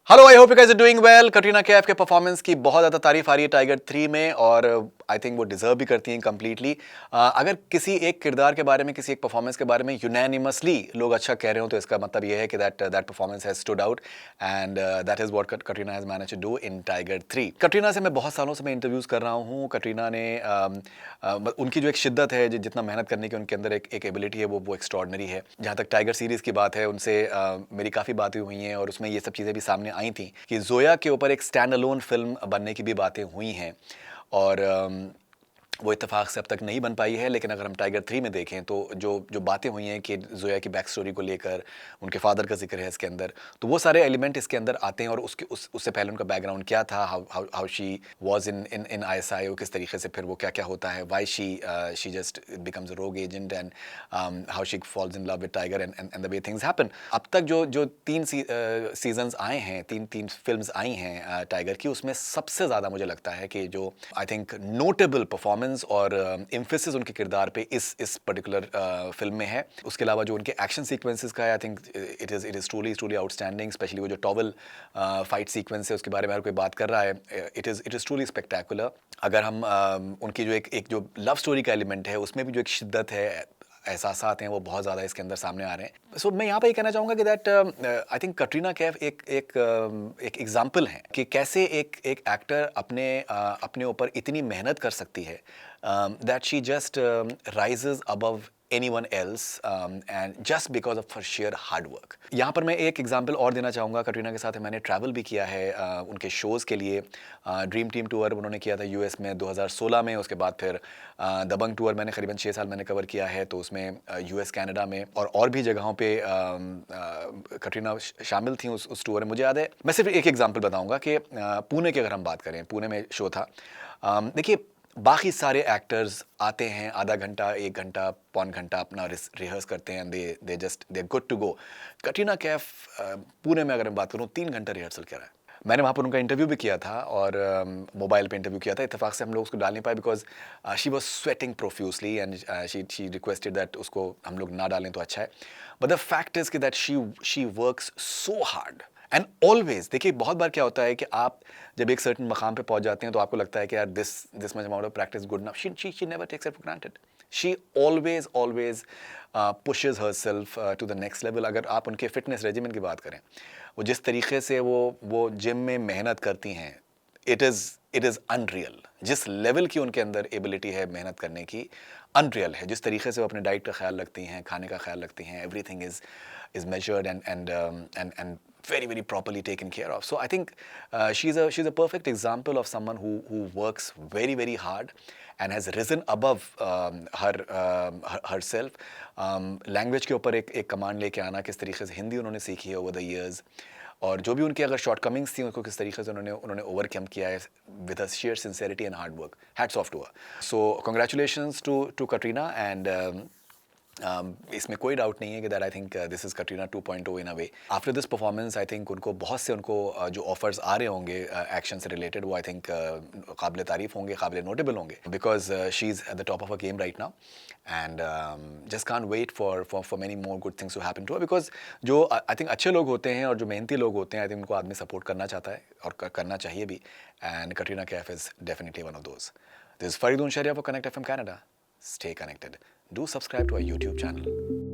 Hello, I hope you guys are doing well. Katrina Kaif के performance की बहुत ज़्यादा तारीफ आ रही है टाइगर 3 में, और आई थिंक वो डिजर्व भी करती हैं कम्प्लीटली। अगर किसी एक किरदार के बारे में, किसी एक परफॉर्मेंस के बारे में यूनैनिमसली लोग अच्छा कह रहे हो, तो इसका मतलब ये है कि that performance has stood out, and that is what Katrina has managed to do in Tiger 3। Katrina से मैं बहुत सालों से मैं इंटरव्यूज़ कर रहा हूँ। कटरीना ने उनकी जो एक शिद्दत है, जितना मेहनत करने की उनके अंदर एक एबिलिटी है, वो एक्स्ट्रॉर्डनरी है। जहाँ तक टाइगर सीरीज़ की बात है, उनसे मेरी काफ़ी बातें हुई हैं, और उसमें ये सब चीज़ें भी सामने आई थी कि जोया के ऊपर एक स्टैंड अलोन फिल्म बनने की भी बातें हुई हैं, और वो इत्तेफाक से अब तक नहीं बन पाई है। लेकिन अगर हम टाइगर 3 में देखें, तो जो जो बातें हुई हैं कि जोया की बैक स्टोरी को लेकर, उनके फादर का जिक्र है इसके अंदर, तो वो सारे एलिमेंट इसके अंदर आते हैं। और उससे पहले उनका बैकग्राउंड क्या था, how she was in ISI, किस तरीके से फिर वो क्या क्या होता है, why she just becomes a rogue agent, and how she falls in love with Tiger, and the way things happen. अब तक जो तीन सीजन्स आए हैं, तीन फिल्म्स आई हैं टाइगर की, उसमें सबसे ज़्यादा मुझे लगता है कि जो आई थिंक नोटेबल परफॉर्मेंस और एम्फेसिस उनके किरदार पे इस पर्टिकुलर फिल्म में है। उसके अलावा जो उनके एक्शन सीक्वेंसेस का है, I think it is truly outstanding. Specially वो जो टॉवल फाइट सीक्वेंस है, उसके बारे में हर कोई बात कर रहा है। It is truly spectacular. अगर हम उनकी जो एक जो लव स्टोरी का एलिमेंट है, उसमें भी जो एक शिद्दत है, एहसासात हैं, वो बहुत ज़्यादा इसके अंदर सामने आ रहे हैं। सो मैं यहाँ पे ये कहना चाहूँगा कि that I think Katrina Kaif एक एग्जाम्पल है कि कैसे एक एक्टर अपने ऊपर इतनी मेहनत कर सकती है, that she just rises above anyone else, and just because of her sheer hard work. यहाँ पर मैं एक एग्जांपल और देना चाहूँगा। कटरीना के साथ मैंने ट्रैवल भी किया है उनके शोज़ के लिए। ड्रीम टीम टूर उन्होंने किया था US में 2016 में। उसके बाद फिर दबंग टूर मैंने करीबन 6 साल मैंने कवर किया है, तो उसमें US कनाडा में और भी जगहों पे कटरीना शामिल थी उस टूर में। मुझे याद है, मैं सिर्फ एक एग्जांपल बताऊँगा कि पुणे की अगर हम बात करें, पुणे में शो था। देखिए, बाकी सारे एक्टर्स आते हैं, आधा घंटा, 1 घंटा, पौन घंटा अपना रिहर्स करते हैं, they good to go. Katrina Kaif Pune में अगर मैं बात करूँ, 3 घंटा रिहर्सल करा है। मैंने वहाँ पर उनका इंटरव्यू भी किया था, और मोबाइल पे इंटरव्यू किया था। इत्तेफाक से हम लोग उसको डाल नहीं पाए because she was sweating profusely, and she requested that उसको हम लोग ना डालें तो अच्छा है। बट द फैक्ट इज कि that she works so hard and always. देखिए, बहुत बार क्या होता है कि आप जब एक सर्टन मकाम पे पहुंच जाते हैं, तो आपको लगता है कि यार this much amount of practice good enough. She never takes it for granted. She always pushes herself to the next level. अगर आप उनके फिटनेस रेजिमेंट की बात करें, वो जिस तरीके से वो जिम में मेहनत करती हैं, इट इज़ अनरियल। जिस लेवल की उनके अंदर एबिलिटी है मेहनत करने की, अनरियल है। जिस तरीके से वो अपने डाइट का ख्याल रखती हैं, खाने का ख्याल रखती हैं, everything is measured and very properly taken care of. So I think she's a perfect example of someone who works very hard and has risen above herself. Language के ऊपर एक कमांड लेके आना, किस तरीके से हिंदी उन्होंने सीखी है ओवर द ईयर्स, और जो भी उनकी अगर शॉर्ट कमिंग्स थी, उनको किस तरीके से उन्होंने ओवरकम किया है with a sheer sincerity and hard work. Hats off to her. So congratulations to Katrina, and इसमें कोई डाउट नहीं है कि that I think this is Katrina 2.0 in a way. After this performance I think उनको बहुत से जो offers आ रहे होंगे एक्शन से रिलेटेड, वो आई थिंक काबिल तारीफ होंगे, काबिल नोटेबल होंगे, because she is at the top of a game right now, and just can't wait for many more good things to happen to her. Because जो आई थिंक अच्छे लोग होते हैं और जो मेहनती लोग होते हैं, आई थिंक उनको आदमी सपोर्ट करना चाहता है, और करना चाहिए भी, and Katrina Kaif is definitely one of those. This is Farid उनशरिया for connect FM Canada. Stay connected. Do subscribe to our YouTube channel.